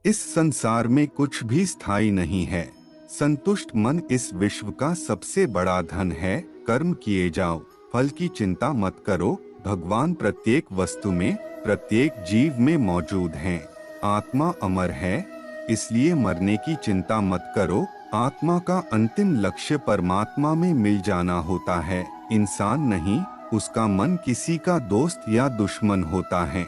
इस संसार में कुछ भी स्थायी नहीं है। संतुष्ट मन इस विश्व का सबसे बड़ा धन है। कर्म किए जाओ, फल की चिंता मत करो। भगवान प्रत्येक वस्तु में, प्रत्येक जीव में मौजूद हैं। आत्मा अमर है, इसलिए मरने की चिंता मत करो। आत्मा का अंतिम लक्ष्य परमात्मा में मिल जाना होता है, इंसान नहीं। उसका मन किसी का दोस्त या दुश्मन होता है।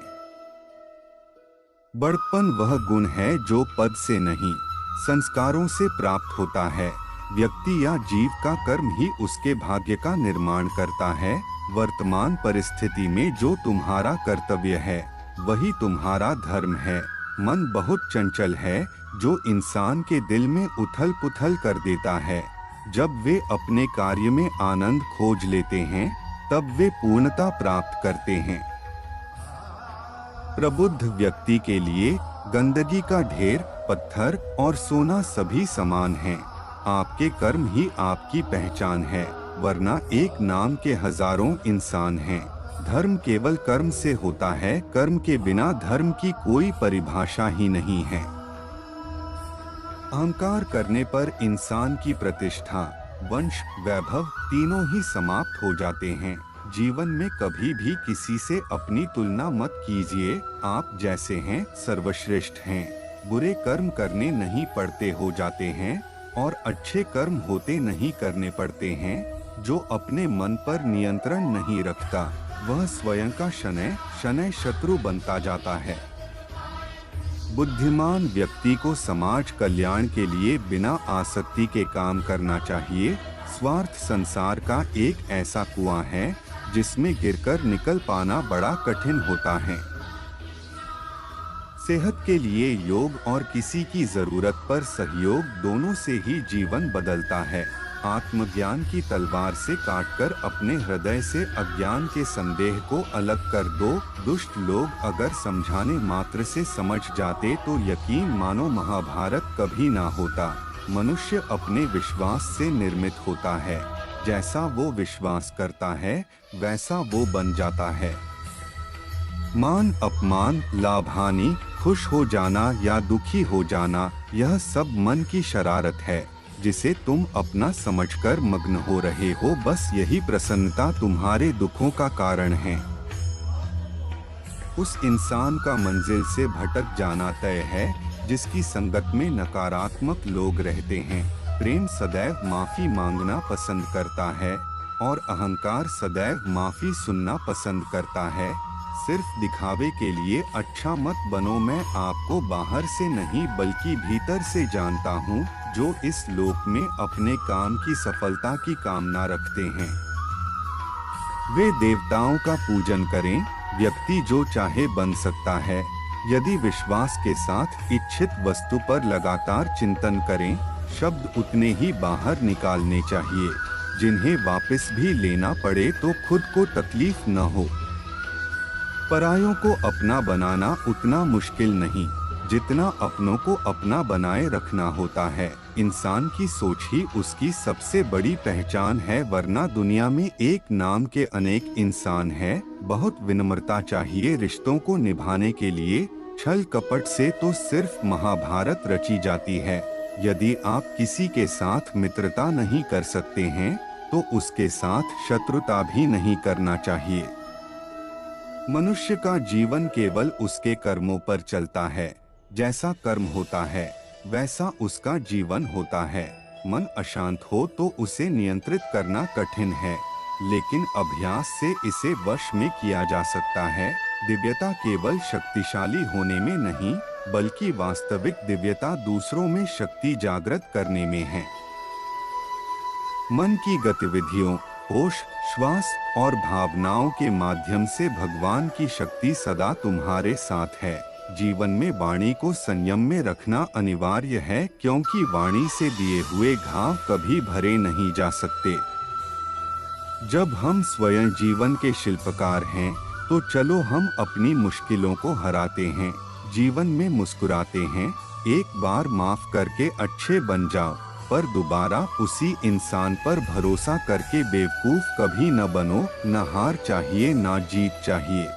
बड़प्पन वह गुण है जो पद से नहीं, संस्कारों से प्राप्त होता है। व्यक्ति या जीव का कर्म ही उसके भाग्य का निर्माण करता है। वर्तमान परिस्थिति में जो तुम्हारा कर्तव्य है, वही तुम्हारा धर्म है। मन बहुत चंचल है, जो इंसान के दिल में उथल पुथल कर देता है। जब वे अपने कार्य में आनंद खोज लेते हैं, तब वे पूर्णता प्राप्त करते हैं। प्रबुद्ध व्यक्ति के लिए गंदगी का ढेर, पत्थर और सोना सभी समान हैं। आपके कर्म ही आपकी पहचान है, वरना एक नाम के हजारों इंसान हैं। धर्म केवल कर्म से होता है, कर्म के बिना धर्म की कोई परिभाषा ही नहीं है। अहंकार करने पर इंसान की प्रतिष्ठा, वंश, वैभव तीनों ही समाप्त हो जाते हैं। जीवन में कभी भी किसी से अपनी तुलना मत कीजिए। आप जैसे हैं सर्वश्रेष्ठ हैं। बुरे कर्म करने नहीं पड़ते हो जाते हैं, और अच्छे कर्म होते नहीं करने पड़ते हैं। जो अपने मन पर नियंत्रण नहीं रखता, वह स्वयं का शनैः शनैः शत्रु बनता जाता है। बुद्धिमान व्यक्ति को समाज कल्याण के लिए बिना आसक्ति के काम करना चाहिए। स्वार्थ संसार का एक ऐसा कुआं है, जिसमें गिरकर निकल पाना बड़ा कठिन होता है। सेहत के लिए योग और किसी की जरूरत पर सहयोग, दोनों से ही जीवन बदलता है। आत्मज्ञान की तलवार से काटकर अपने हृदय से अज्ञान के संदेह को अलग कर दो। दुष्ट लोग अगर समझाने मात्र से समझ जाते तो यकीन मानो महाभारत कभी ना होता। मनुष्य अपने विश्वास से निर्मित होता है। जैसा वो विश्वास करता है, वैसा वो बन जाता है। मान अपमान, लाभ हानि, खुश हो जाना या दुखी हो जाना, यह सब मन की शरारत है, जिसे तुम अपना समझकर मग्न हो रहे हो। बस यही प्रसन्नता तुम्हारे दुखों का कारण है। उस इंसान का मंजिल से भटक जाना तय है, जिसकी संगत में नकारात्मक लोग रहते हैं। प्रेम सदैव माफी मांगना पसंद करता है, और अहंकार सदैव माफी सुनना पसंद करता है। सिर्फ दिखावे के लिए अच्छा मत बनो। मैं आपको बाहर से नहीं बल्कि भीतर से जानता हूँ, जो इस लोक में अपने काम की सफलता की कामना रखते हैं। वे देवताओं का पूजन करें। व्यक्ति जो चाहे बन सकता है, यदि विश्वास के साथ इच्छित वस्तु पर लगातार चिंतन करें। शब्द उतने ही बाहर निकालने चाहिए, जिन्हें वापस भी लेना पड़े तो खुद को तकलीफ न हो। परायों को अपना बनाना उतना मुश्किल नहीं, जितना अपनों को अपना बनाए रखना होता है। इंसान की सोच ही उसकी सबसे बड़ी पहचान है, वरना दुनिया में एक नाम के अनेक इंसान हैं। बहुत विनम्रता चाहिए रिश्तों को निभाने के लिए। छल कपट से तो सिर्फ महाभारत रची जाती है। यदि आप किसी के साथ मित्रता नहीं कर सकते हैं, तो उसके साथ शत्रुता भी नहीं करना चाहिए। मनुष्य का जीवन केवल उसके कर्मों पर चलता है। जैसा कर्म होता है, वैसा उसका जीवन होता है। मन अशांत हो तो उसे नियंत्रित करना कठिन है, लेकिन अभ्यास से इसे वश में किया जा सकता है। दिव्यता केवल शक्तिशाली होने में नहीं, बल्कि वास्तविक दिव्यता दूसरों में शक्ति जागृत करने में है। मन की गतिविधियों, होश, श्वास और भावनाओं के माध्यम से भगवान की शक्ति सदा तुम्हारे साथ है। जीवन में वाणी को संयम में रखना अनिवार्य है, क्योंकि वाणी से दिए हुए घाव कभी भरे नहीं जा सकते। जब हम स्वयं जीवन के शिल्पकार हैं, तो चलो हम अपनी मुश्किलों को हराते हैं, जीवन में मुस्कुराते हैं। एक बार माफ करके अच्छे बन जाओ, पर दोबारा उसी इंसान पर भरोसा करके बेवकूफ कभी न बनो। न हार चाहिए, न जीत चाहिए।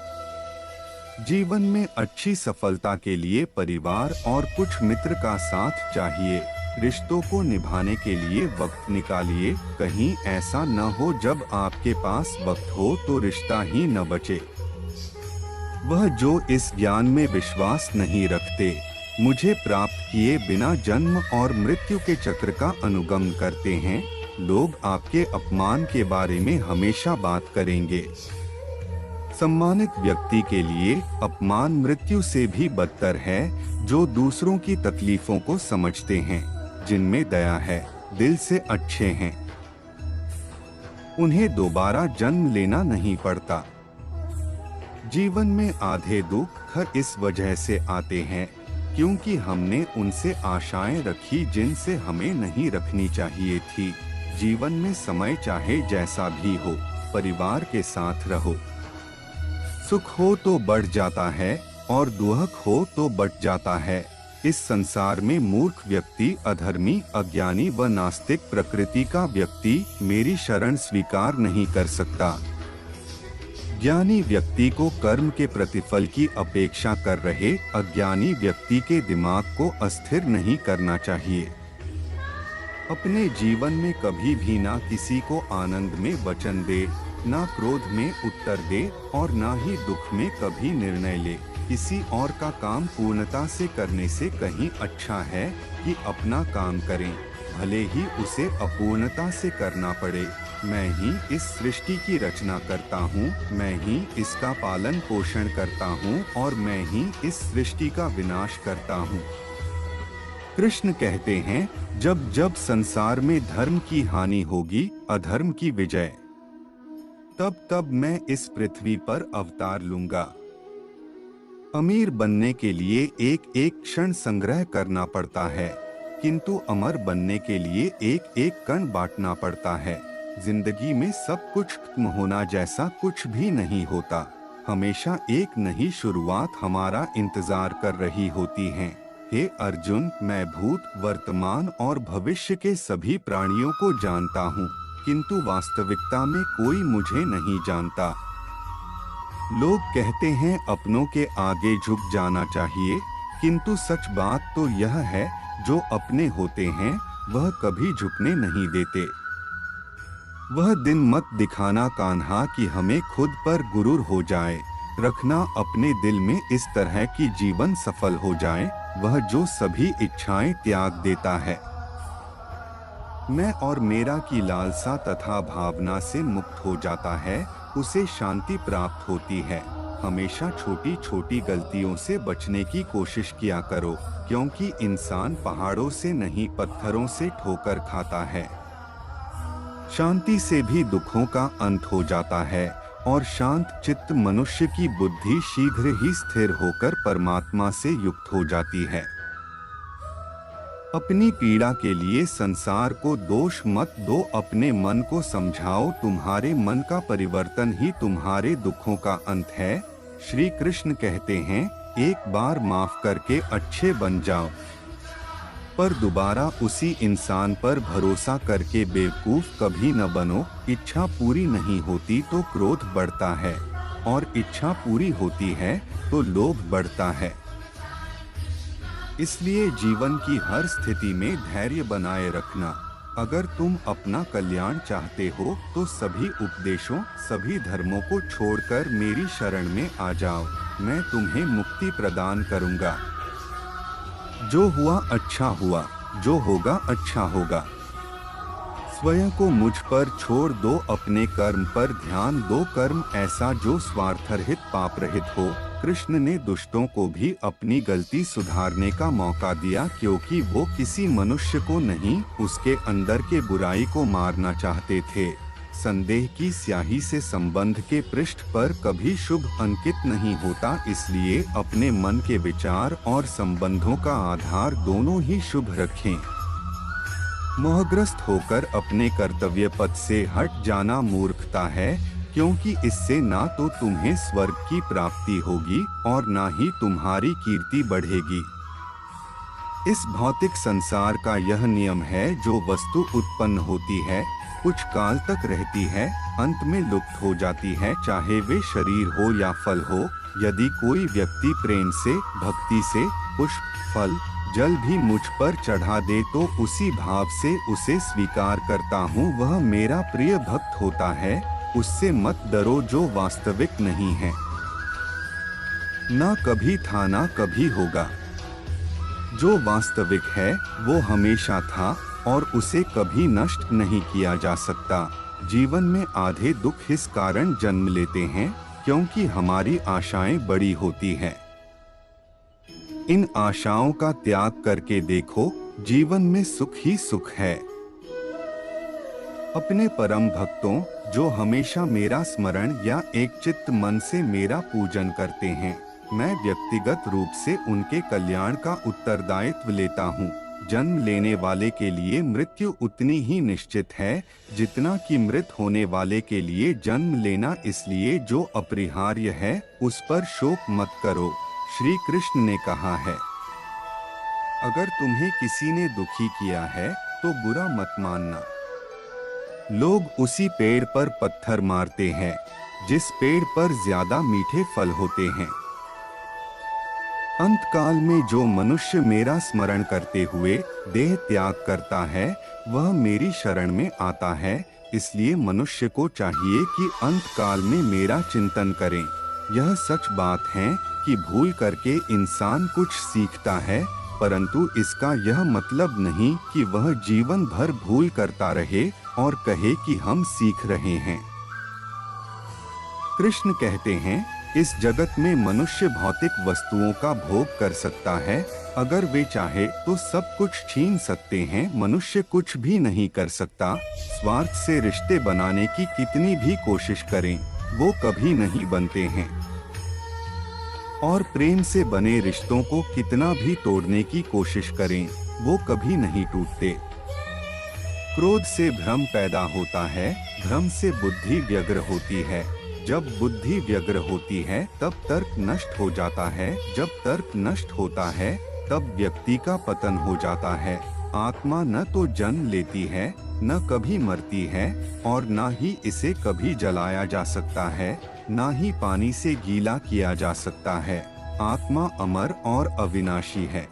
जीवन में अच्छी सफलता के लिए परिवार और कुछ मित्र का साथ चाहिए। रिश्तों को निभाने के लिए वक्त निकालिए। कहीं ऐसा न हो जब आपके पास वक्त हो तो रिश्ता ही न बचे। वह जो इस ज्ञान में विश्वास नहीं रखते, मुझे प्राप्त किए बिना जन्म और मृत्यु के चक्र का अनुगमन करते हैं, लोग आपके अपमान के बारे में हमेशा बात करेंगे। सम्मानित व्यक्ति के लिए अपमान मृत्यु से भी बदतर है। जो दूसरों की तकलीफों को समझते हैं, जिनमें दया है, दिल से अच्छे हैं, उन्हें दोबारा जन्म लेना नहीं पड़ता। जीवन में आधे दुख इस वजह से आते हैं क्योंकि हमने उनसे आशाएं रखी जिनसे हमें नहीं रखनी चाहिए थी। जीवन में समय चाहे जैसा भी हो, परिवार के साथ रहो। सुख हो तो बढ़ जाता है और दुख हो तो बट जाता है। इस संसार में मूर्ख व्यक्ति, अधर्मी, अज्ञानी व नास्तिक प्रकृति का व्यक्ति मेरी शरण स्वीकार नहीं कर सकता। ज्ञानी व्यक्ति को कर्म के प्रतिफल की अपेक्षा कर रहे अज्ञानी व्यक्ति के दिमाग को अस्थिर नहीं करना चाहिए। अपने जीवन में कभी भी ना किसी को आनंद में वचन दे, ना क्रोध में उत्तर दे और ना ही दुख में कभी निर्णय ले। किसी और का काम पूर्णता से करने से कहीं अच्छा है कि अपना काम करें, भले ही उसे अपूर्णता से करना पड़े। मैं ही इस सृष्टि की रचना करता हूँ, मैं ही इसका पालन पोषण करता हूँ और मैं ही इस सृष्टि का विनाश करता हूँ। कृष्ण कहते हैं, जब जब संसार में धर्म की हानि होगी, अधर्म की विजय, तब तब मैं इस पृथ्वी पर अवतार लूंगा। अमीर बनने के लिए एक एक क्षण संग्रह करना पड़ता है, किंतु अमर बनने के लिए एक एक कण बांटना पड़ता है। जिंदगी में सब कुछ खत्म होना जैसा कुछ भी नहीं होता। हमेशा एक नई शुरुआत हमारा इंतजार कर रही होती है। हे अर्जुन, मैं भूत, वर्तमान और भविष्य के सभी प्राणियों को जानता हूँ, किंतु वास्तविकता में कोई मुझे नहीं जानता। लोग कहते हैं अपनों के आगे झुक जाना चाहिए, किंतु सच बात तो यह है, जो अपने होते हैं वह कभी झुकने नहीं देते। वह दिन मत दिखाना कान्हा कि हमें खुद पर गुरूर हो जाए। रखना अपने दिल में इस तरह की जीवन सफल हो जाए, वह जो सभी इच्छाएं त्याग देता है। मैं और मेरा की लालसा तथा भावना से मुक्त हो जाता है, उसे शांति प्राप्त होती है। हमेशा छोटी छोटी गलतियों से बचने की कोशिश किया करो, क्योंकि इंसान पहाड़ों से नहीं पत्थरों से ठोकर खाता है। शांति से भी दुखों का अंत हो जाता है और शांत चित्त मनुष्य की बुद्धि शीघ्र ही स्थिर होकर परमात्मा से युक्त हो जाती है। अपनी पीड़ा के लिए संसार को दोष मत दो, अपने मन को समझाओ। तुम्हारे मन का परिवर्तन ही तुम्हारे दुखों का अंत है। श्री कृष्ण कहते हैं, एक बार माफ करके अच्छे बन जाओ, पर दोबारा उसी इंसान पर भरोसा करके बेवकूफ कभी न बनो। इच्छा पूरी नहीं होती तो क्रोध बढ़ता है और इच्छा पूरी होती है तो लोभ बढ़ता है। इसलिए जीवन की हर स्थिति में धैर्य बनाए रखना। अगर तुम अपना कल्याण चाहते हो तो सभी उपदेशों, सभी धर्मों को छोड़कर मेरी शरण में आ जाओ, मैं तुम्हें मुक्ति प्रदान करूंगा। जो हुआ अच्छा हुआ, जो होगा अच्छा होगा। स्वयं को मुझ पर छोड़ दो, अपने कर्म पर ध्यान दो। कर्म ऐसा जो स्वार्थरहित, पाप रहित हो। कृष्ण ने दुष्टों को भी अपनी गलती सुधारने का मौका दिया, क्योंकि वो किसी मनुष्य को नहीं, उसके अंदर के बुराई को मारना चाहते थे। संदेह की स्याही से संबंध के पृष्ठ पर कभी शुभ अंकित नहीं होता, इसलिए अपने मन के विचार और संबंधों का आधार दोनों ही शुभ रखें। मोहग्रस्त होकर अपने कर्तव्य पथ से हट जाना मूर्खता है, क्योंकि इससे ना तो तुम्हें स्वर्ग की प्राप्ति होगी और ना ही तुम्हारी कीर्ति बढ़ेगी। इस भौतिक संसार का यह नियम है, जो वस्तु उत्पन्न होती है, कुछ काल तक रहती है, अंत में लुप्त हो जाती है। चाहे वे शरीर हो या फल हो, यदि कोई व्यक्ति प्रेम से, भक्ति से पुष्प, फल, जल भी मुझ पर चढ़ा दे तो उसी भाव से उसे स्वीकार करता हूँ, वह मेरा प्रिय भक्त होता है। उससे मत डरो जो वास्तविक नहीं है, ना कभी था ना कभी होगा। जो वास्तविक है वो हमेशा था और उसे कभी नष्ट नहीं किया जा सकता। जीवन में आधे दुख इस कारण जन्म लेते हैं क्योंकि हमारी आशाएं बड़ी होती हैं। इन आशाओं का त्याग करके देखो, जीवन में सुख ही सुख है। अपने परम भक्तों जो हमेशा मेरा स्मरण या एक चित्त मन से मेरा पूजन करते हैं, मैं व्यक्तिगत रूप से उनके कल्याण का उत्तरदायित्व लेता हूँ। जन्म लेने वाले के लिए मृत्यु उतनी ही निश्चित है जितना कि मृत होने वाले के लिए जन्म लेना, इसलिए जो अपरिहार्य है उस पर शोक मत करो। श्री कृष्ण ने कहा है, अगर तुम्हें किसी ने दुखी किया है तो बुरा मत मानना। लोग उसी पेड़ पर पत्थर मारते हैं जिस पेड़ पर ज्यादा मीठे फल होते हैं। अंतकाल में जो मनुष्य मेरा स्मरण करते हुए देह त्याग करता है वह मेरी शरण में आता है। इसलिए मनुष्य को चाहिए कि अंतकाल में मेरा चिंतन करें। यह सच बात है कि भूल करके इंसान कुछ सीखता है, परंतु इसका यह मतलब नहीं कि वह जीवन भर भूल करता रहे और कहे कि हम सीख रहे हैं। कृष्ण कहते हैं, इस जगत में मनुष्य भौतिक वस्तुओं का भोग कर सकता है, अगर वे चाहे तो सब कुछ छीन सकते हैं। मनुष्य कुछ भी नहीं कर सकता। स्वार्थ से रिश्ते बनाने की कितनी भी कोशिश करें वो कभी नहीं बनते हैं, और प्रेम से बने रिश्तों को कितना भी तोड़ने की कोशिश करें वो कभी नहीं टूटते। क्रोध से भ्रम पैदा होता है, भ्रम से बुद्धि व्यग्र होती है। जब बुद्धि व्यग्र होती है तब तर्क नष्ट हो जाता है, जब तर्क नष्ट होता है तब व्यक्ति का पतन हो जाता है। आत्मा न तो जन्म लेती है, न कभी मरती है, और न ही इसे कभी जलाया जा सकता है, न ही पानी से गीला किया जा सकता है। आत्मा अमर और अविनाशी है।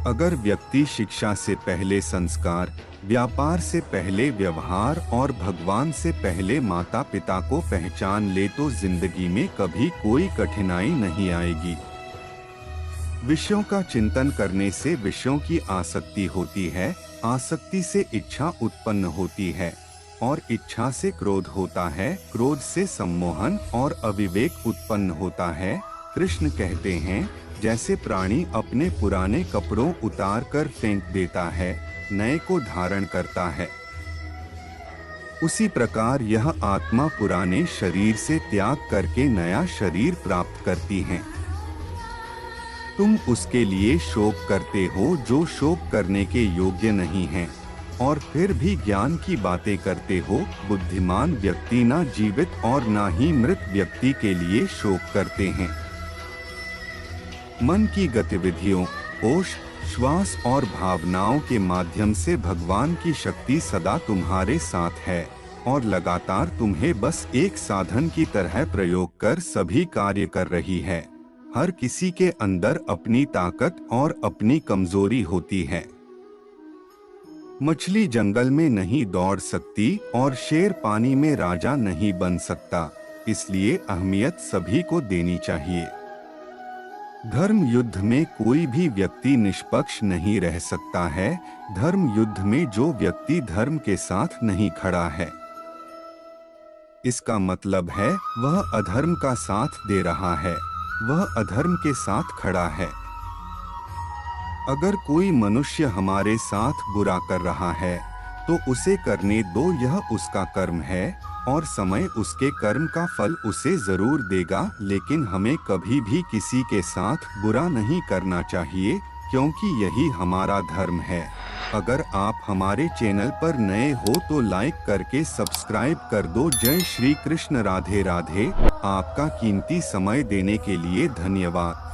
अगर व्यक्ति शिक्षा से पहले संस्कार, व्यापार से पहले व्यवहार और भगवान से पहले माता पिता को पहचान ले तो जिंदगी में कभी कोई कठिनाई नहीं आएगी। विषयों का चिंतन करने से विषयों की आसक्ति होती है, आसक्ति से इच्छा उत्पन्न होती है, और इच्छा से क्रोध होता है, क्रोध से सम्मोहन और अविवेक उत्पन्न होता है। कृष्ण कहते हैं, जैसे प्राणी अपने पुराने कपड़ों उतार कर फेंक देता है, नए को धारण करता है, उसी प्रकार यह आत्मा पुराने शरीर से त्याग करके नया शरीर प्राप्त करती है। तुम उसके लिए शोक करते हो जो शोक करने के योग्य नहीं है, और फिर भी ज्ञान की बातें करते हो। बुद्धिमान व्यक्ति ना जीवित और ना ही मृत व्यक्ति के लिए शोक करते हैं। मन की गतिविधियों, होश, श्वास और भावनाओं के माध्यम से भगवान की शक्ति सदा तुम्हारे साथ है और लगातार तुम्हें बस एक साधन की तरह प्रयोग कर सभी कार्य कर रही है। हर किसी के अंदर अपनी ताकत और अपनी कमजोरी होती है। मछली जंगल में नहीं दौड़ सकती और शेर पानी में राजा नहीं बन सकता, इसलिए अहमियत सभी को देनी चाहिए। धर्म युद्ध में कोई भी व्यक्ति निष्पक्ष नहीं रह सकता है। धर्म युद्ध में जो व्यक्ति धर्म के साथ नहीं खड़ा है, इसका मतलब है वह अधर्म का साथ दे रहा है, वह अधर्म के साथ खड़ा है। अगर कोई मनुष्य हमारे साथ बुरा कर रहा है तो उसे करने दो, यह उसका कर्म है और समय उसके कर्म का फल उसे जरूर देगा। लेकिन हमें कभी भी किसी के साथ बुरा नहीं करना चाहिए, क्योंकि यही हमारा धर्म है। अगर आप हमारे चैनल पर नए हो तो लाइक करके सब्सक्राइब कर दो। जय श्री कृष्ण। राधे राधे। आपका कीमती समय देने के लिए धन्यवाद।